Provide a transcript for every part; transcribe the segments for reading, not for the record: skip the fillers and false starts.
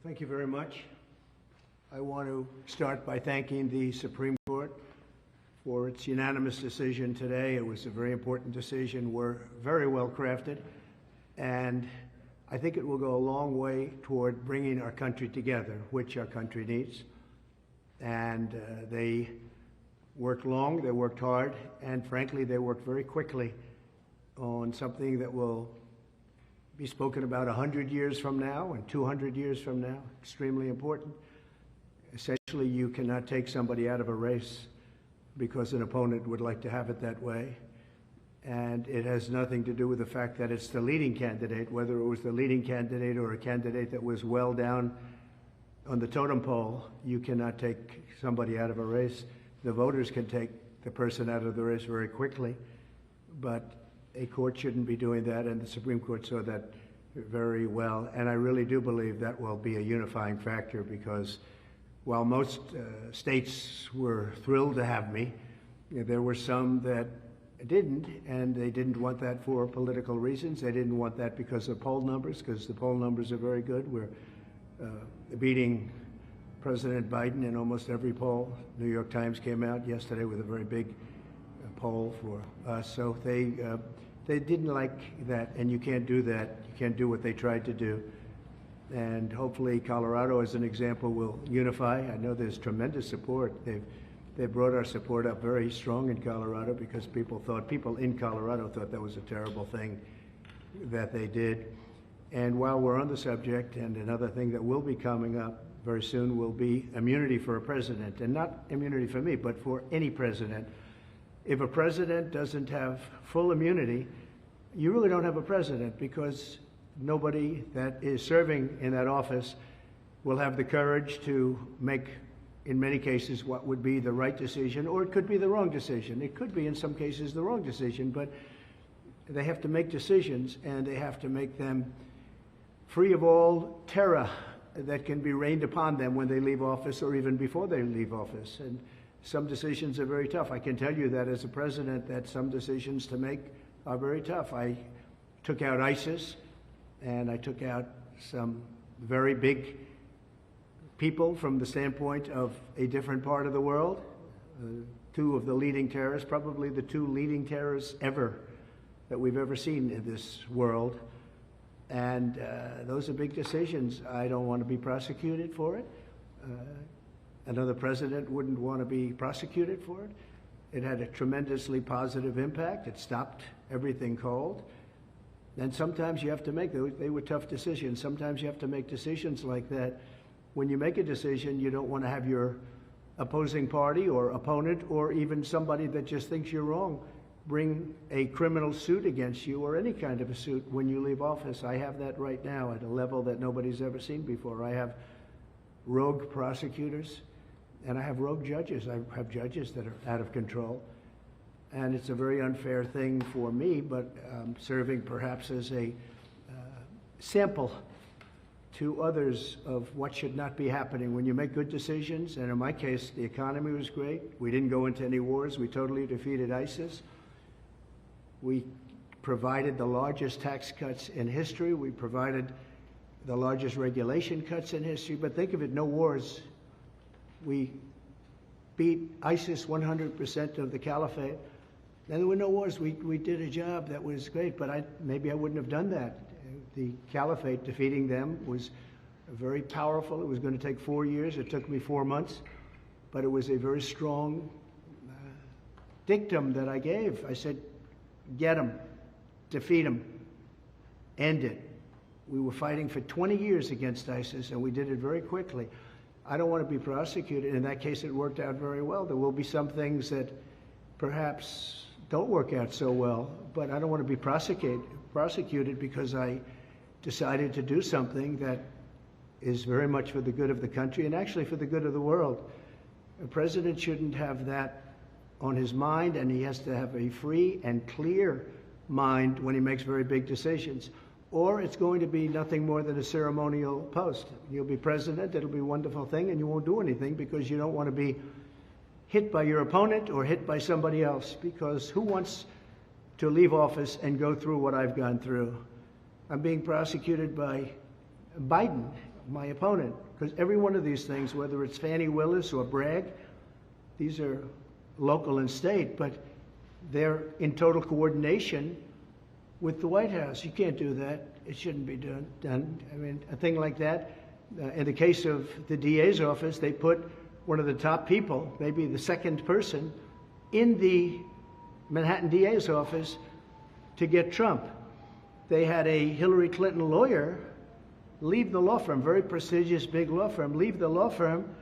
Thank you very much. I want to start by thanking the Supreme Court for its unanimous decision today. It was a very important decision. We're very well crafted, and I think it will go a long way toward bringing our country together, which our country needs. And they worked long, they worked hard, and frankly, they worked very quickly on something that will be spoken about 100 years from now and 200 years from now. Extremely important. Essentially, you cannot take somebody out of a race because an opponent would like to have it that way. And it has nothing to do with the fact that it's the leading candidate, whether it was the leading candidate or a candidate that was well down on the totem pole. You cannot take somebody out of a race. The voters can take the person out of the race very quickly, but a court shouldn't be doing that, and the Supreme Court saw that very well. And I really do believe that will be a unifying factor, because while most states were thrilled to have me, there were some that didn't, and they didn't want that for political reasons. They didn't want that because of poll numbers, because the poll numbers are very good. We're beating President Biden in almost every poll. New York Times came out yesterday with a very big poll for us. So they didn't like that, and you can't do that. You can't do what they tried to do. And hopefully Colorado, as an example, will unify. I know there's tremendous support. They brought our support up very strong in Colorado, because people in Colorado thought that was a terrible thing that they did. And while we're on the subject, and another thing that will be coming up very soon will be immunity for a president, and not immunity for me, but for any president. If a president doesn't have full immunity, you really don't have a president, because nobody that is serving in that office will have the courage to make, in many cases, what would be the right decision, or it could be the wrong decision. It could be, in some cases, the wrong decision, but they have to make decisions, and they have to make them free of all terror that can be rained upon them when they leave office, or even before they leave office. And some decisions are very tough. I can tell you that as a president, that some decisions to make are very tough. I took out ISIS, and I took out some very big people from the standpoint of a different part of the world. Two of the leading terrorists, probably the two leading terrorists ever that we've ever seen in this world. And those are big decisions. I don't want to be prosecuted for it. Another president wouldn't want to be prosecuted for it. It had a tremendously positive impact. It stopped everything cold. And sometimes you have to make, they were tough decisions. Sometimes you have to make decisions like that. When you make a decision, you don't want to have your opposing party or opponent, or even somebody that just thinks you're wrong, bring a criminal suit against you, or any kind of a suit when you leave office. I have that right now at a level that nobody's ever seen before. I have rogue prosecutors, and I have rogue judges. I have judges that are out of control. And it's a very unfair thing for me, but serving perhaps as a sample to others of what should not be happening when you make good decisions. And in my case, the economy was great. We didn't go into any wars. We totally defeated ISIS. We provided the largest tax cuts in history. We provided the largest regulation cuts in history. But think of it, no wars. We beat ISIS 100% of the caliphate. And there were no wars. We did a job that was great, but maybe I wouldn't have done that. The caliphate, defeating them, was very powerful. It was going to take 4 years. It took me 4 months. But it was a very strong dictum that I gave. I said, get them, defeat them, end it. We were fighting for 20 years against ISIS, and we did it very quickly. I don't want to be prosecuted. In that case, it worked out very well. There will be some things that perhaps don't work out so well, but I don't want to be prosecuted because I decided to do something that is very much for the good of the country, and actually for the good of the world. A president shouldn't have that on his mind, and he has to have a free and clear mind when he makes very big decisions, or it's going to be nothing more than a ceremonial post. You'll be president, it'll be a wonderful thing, and you won't do anything because you don't want to be hit by your opponent or hit by somebody else, because who wants to leave office and go through what I've gone through? I'm being prosecuted by Biden my opponent, because every one of these things, whether it's Fannie Willis or Bragg, these are local and state, but they're in total coordination with the White House. You can't do that. It shouldn't be done. I mean, a thing like that. In the case of the DA's office, they put one of the top people, maybe the second person, in the Manhattan DA's office to get Trump. They had a Hillary Clinton lawyer leave the law firm, very prestigious big law firm, leave the law firm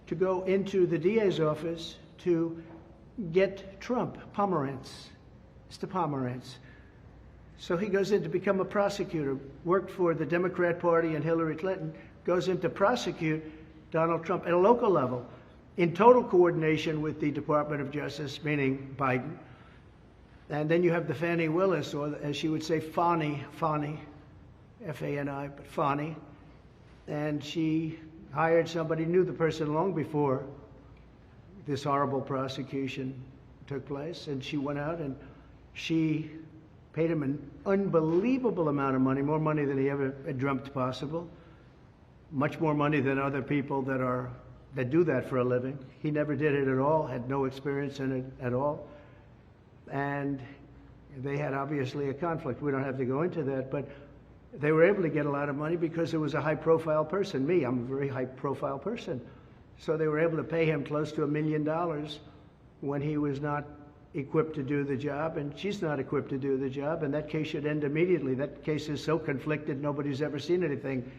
to go into the DA's office to get Trump, Pomerantz, Mr. Pomerantz. So he goes in to become a prosecutor, worked for the Democrat Party and Hillary Clinton, goes in to prosecute Donald Trump at a local level, in total coordination with the Department of Justice, meaning Biden. And then you have the Fannie Willis, or as she would say, Fani, F-A-N-I, but Fani. And she hired somebody, knew the person long before this horrible prosecution took place. And she went out and she paid him an unbelievable amount of money, more money than he ever had dreamt possible, much more money than other people that do that for a living. He never did it at all, had no experience in it at all. And they had obviously a conflict. We don't have to go into that, but they were able to get a lot of money because it was a high-profile person. Me, I'm a very high-profile person. So they were able to pay him close to $1 million when he was not equipped to do the job, and she's not equipped to do the job, and that case should end immediately. That case is so conflicted, nobody's ever seen anything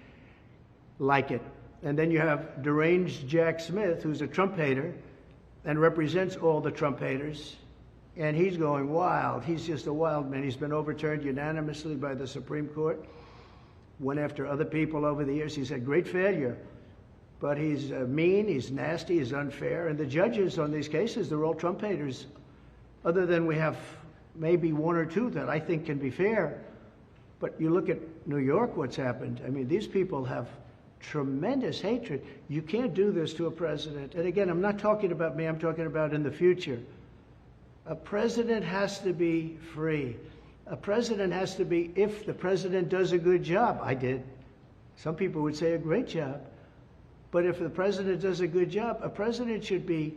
like it. And then you have deranged Jack Smith, who's a Trump hater and represents all the Trump haters, and he's going wild. He's just a wild man. He's been overturned unanimously by the Supreme Court. Went after other people over the years. He's had great failure, but he's mean, he's nasty, he's unfair, and the judges on these cases, they're all Trump haters. Other than we have maybe one or two that I think can be fair. But you look at New York, what's happened. I mean, these people have tremendous hatred. You can't do this to a president. And again, I'm not talking about me, I'm talking about in the future. A president has to be free. A president has to be, if the president does a good job, I did. Some people would say a great job. But if the president does a good job, a president should be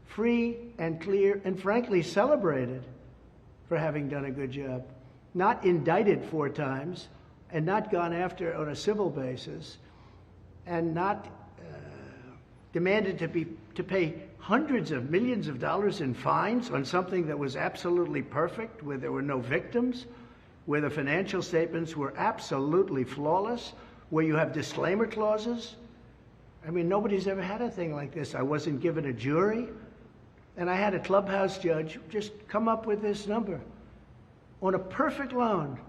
free and clear and frankly celebrated for having done a good job. Not indicted 4 times and not gone after on a civil basis and not demanded to pay hundreds of millions of dollars in fines on something that was absolutely perfect, where there were no victims, where the financial statements were absolutely flawless, where you have disclaimer clauses. I mean, nobody's ever had a thing like this. I wasn't given a jury. And I had a clubhouse judge just come up with this number on a perfect loan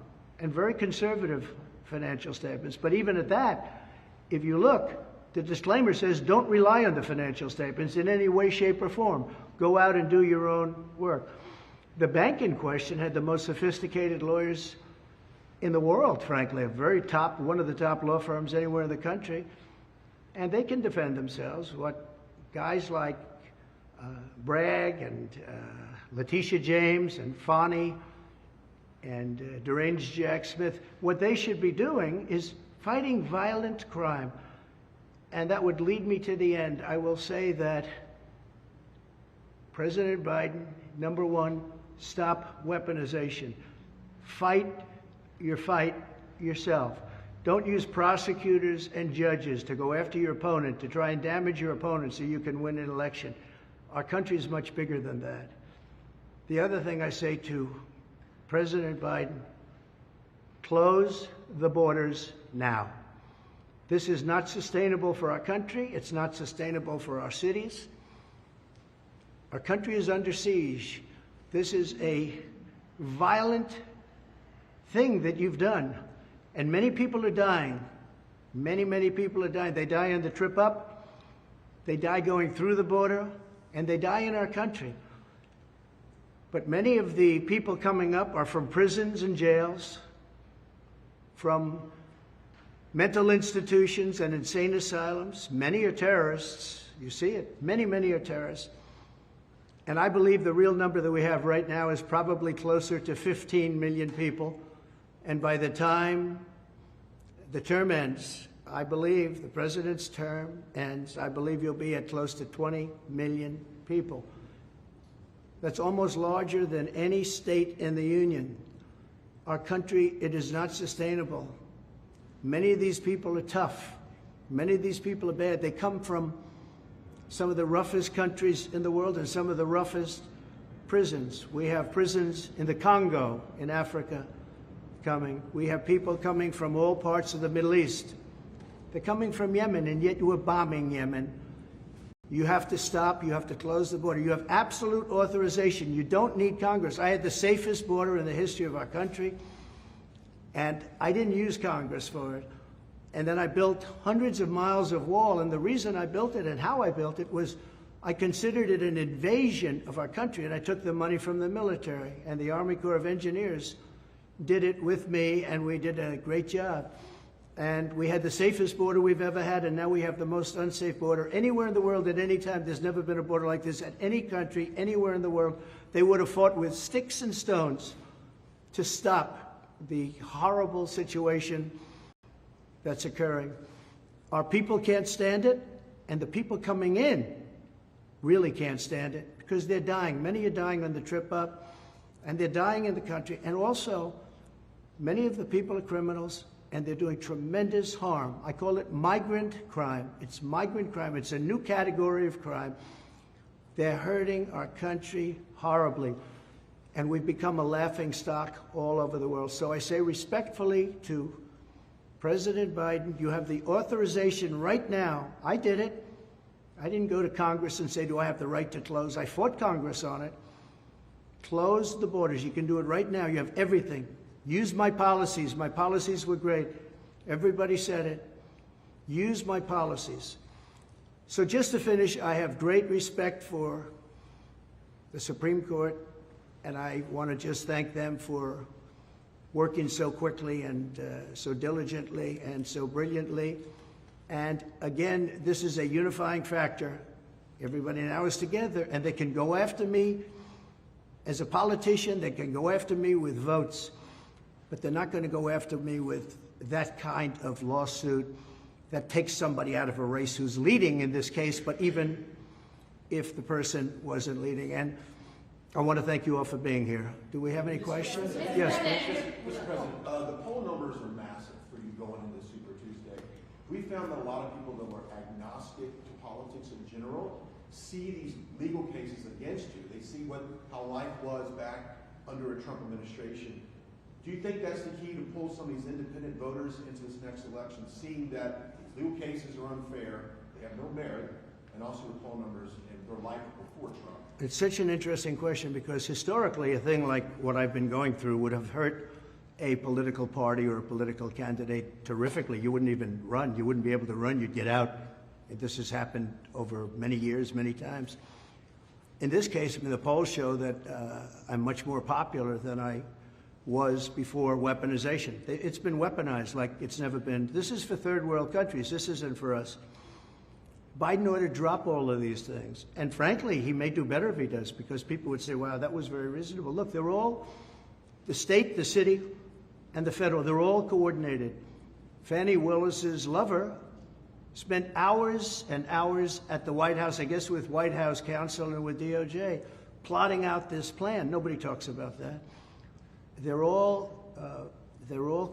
and very conservative financial statements. But even at that, if you look, the disclaimer says don't rely on the financial statements in any way, shape, or form. Go out and do your own work. The bank in question had the most sophisticated lawyers in the world, frankly, one of the top law firms anywhere in the country. And they can defend themselves. What guys like Bragg and Letitia James and Fani and deranged Jack Smith, what they should be doing is fighting violent crime. And that would lead me to the end. I will say that President Biden, number one, stop weaponization. Fight your fight yourself. Don't use prosecutors and judges to go after your opponent, to try and damage your opponent so you can win an election. Our country is much bigger than that. The other thing I say to President Biden, close the borders now. This is not sustainable for our country. It's not sustainable for our cities. Our country is under siege. This is a violent thing that you've done. And many people are dying. Many, many people are dying. They die on the trip up. They die going through the border. And they die in our country. But many of the people coming up are from prisons and jails, from mental institutions and insane asylums. Many are terrorists. You see it. Many, many are terrorists. And I believe the real number that we have right now is probably closer to 15 million people. And by the time the term ends, I believe the president's term ends, I believe you'll be at close to 20 million people. That's almost larger than any state in the Union. Our country, it is not sustainable. Many of these people are tough. Many of these people are bad. They come from some of the roughest countries in the world and some of the roughest prisons. We have prisons in the Congo, in Africa, coming. We have people coming from all parts of the Middle East. They're coming from Yemen, and yet you are bombing Yemen. You have to stop. You have to close the border. You have absolute authorization. You don't need Congress. I had the safest border in the history of our country, and I didn't use Congress for it. And then I built hundreds of miles of wall, and the reason I built it and how I built it was I considered it an invasion of our country, and I took the money from the military, and the Army Corps of Engineers did it with me, and we did a great job. And we had the safest border we've ever had, and now we have the most unsafe border anywhere in the world at any time. There's never been a border like this at any country, anywhere in the world. They would have fought with sticks and stones to stop the horrible situation that's occurring. Our people can't stand it, and the people coming in really can't stand it because they're dying. Many are dying on the trip up, and they're dying in the country. And also, many of the people are criminals, and they're doing tremendous harm. I call it migrant crime. It's migrant crime. It's a new category of crime. They're hurting our country horribly, and we've become a laughing stock all over the world. So I say respectfully to President Biden, you have the authorization right now. I did it. I didn't go to Congress and say, do I have the right to close? I fought Congress on it. Close the borders. You can do it right now. You have everything. Use my policies. My policies were great. Everybody said it. Use my policies. So just to finish, I have great respect for the Supreme Court, and I want to just thank them for working so quickly and so diligently and so brilliantly. And again, this is a unifying factor. Everybody now is together, and they can go after me as a politician. They can go after me with votes. But they're not going to go after me with that kind of lawsuit that takes somebody out of a race who's leading in this case, but even if the person wasn't leading. And I want to thank you all for being here. Do we have any questions? Yes. Mr. President, the poll numbers are massive for you going into Super Tuesday. We found that a lot of people that were agnostic to politics in general see these legal cases against you. They see how life was back under a Trump administration. Do you think that's the key to pull some of these independent voters into this next election, seeing that these legal cases are unfair, they have no merit, and also the poll numbers and their life before Trump? It's such an interesting question because historically a thing like what I've been going through would have hurt a political party or a political candidate terrifically. You wouldn't even run. You wouldn't be able to run. You'd get out. This has happened over many years, many times. In this case, I mean, the polls show that I'm much more popular than I was before weaponization. It's been weaponized like it's never been. This is for third world countries. This isn't for us. Biden ought to drop all of these things. And frankly, he may do better if he does, because people would say, wow, that was very reasonable. Look, they're all, the state, the city, and the federal, they're all coordinated. Fannie Willis's lover spent hours and hours at the White House, I guess with White House counsel and with DOJ, plotting out this plan. Nobody talks about that. They're all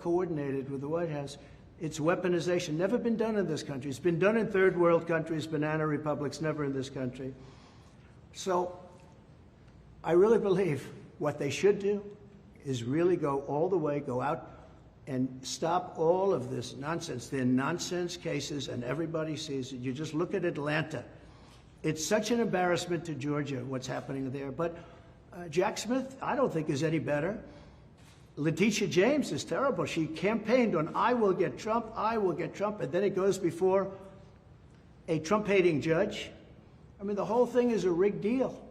coordinated with the White House. It's weaponization. Never been done in this country. It's been done in third world countries, banana republics, never in this country. So I really believe what they should do is really go all the way, go out and stop all of this nonsense. They're nonsense cases, and everybody sees it. You just look at Atlanta. It's such an embarrassment to Georgia, what's happening there. But Jack Smith, I don't think is any better. Letitia James is terrible. She campaigned on, I will get Trump, and then it goes before a Trump-hating judge. I mean, the whole thing is a rigged deal,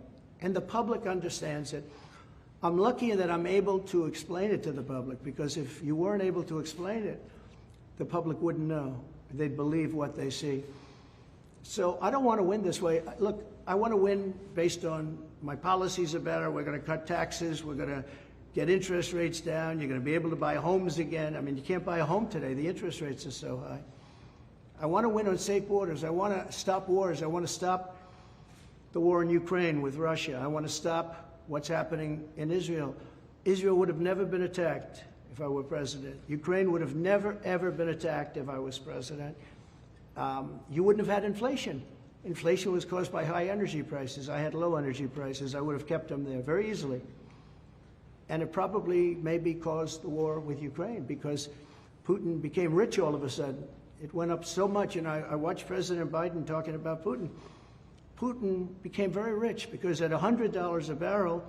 and the public understands it. I'm lucky that I'm able to explain it to the public, because if you weren't able to explain it, the public wouldn't know. They'd believe what they see. So I don't want to win this way. Look, I want to win based on my policies are better. We're going to cut taxes. We're going to get interest rates down. You're going to be able to buy homes again. I mean, you can't buy a home today. The interest rates are so high. I want to win on safe borders. I want to stop wars. I want to stop the war in Ukraine with Russia. I want to stop what's happening in Israel. Israel would have never been attacked if I were president. Ukraine would have never, ever been attacked if I was president. You wouldn't have had inflation. Inflation was caused by high energy prices. I had low energy prices. I would have kept them there very easily. And it probably maybe caused the war with Ukraine because Putin became rich all of a sudden. It went up so much, and I watched President Biden talking about Putin. Putin became very rich because at $100 a barrel,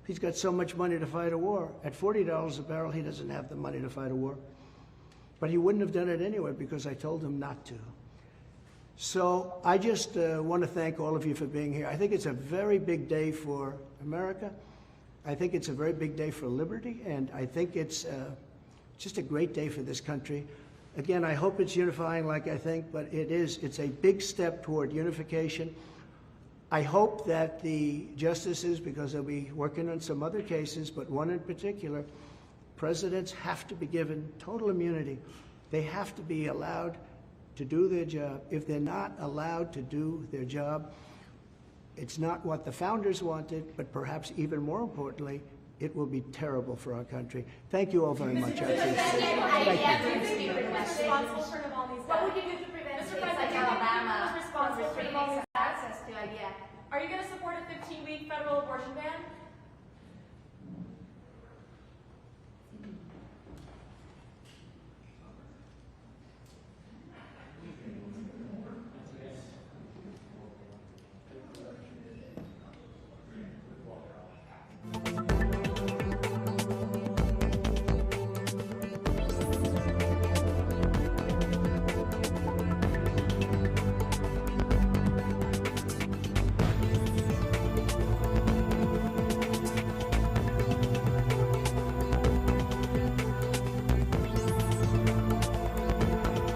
he's got so much money to fight a war. At $40 a barrel, he doesn't have the money to fight a war. But he wouldn't have done it anyway because I told him not to. So I just want to thank all of you for being here. I think it's a very big day for America. I think it's a very big day for liberty, and I think it's just a great day for this country. Again, I hope it's unifying like I think, but it is. It's a big step toward unification. I hope that the justices, because they'll be working on some other cases, but one in particular, presidents have to be given total immunity. They have to be allowed to do their job. If they're not allowed to do their job, it's not what the founders wanted, but perhaps even more importantly, it will be terrible for our country. Thank you all very much. I appreciate it. What would you do to prevent states like Alabama from restricting access to IVF? Are you going to support a 15-week federal abortion ban?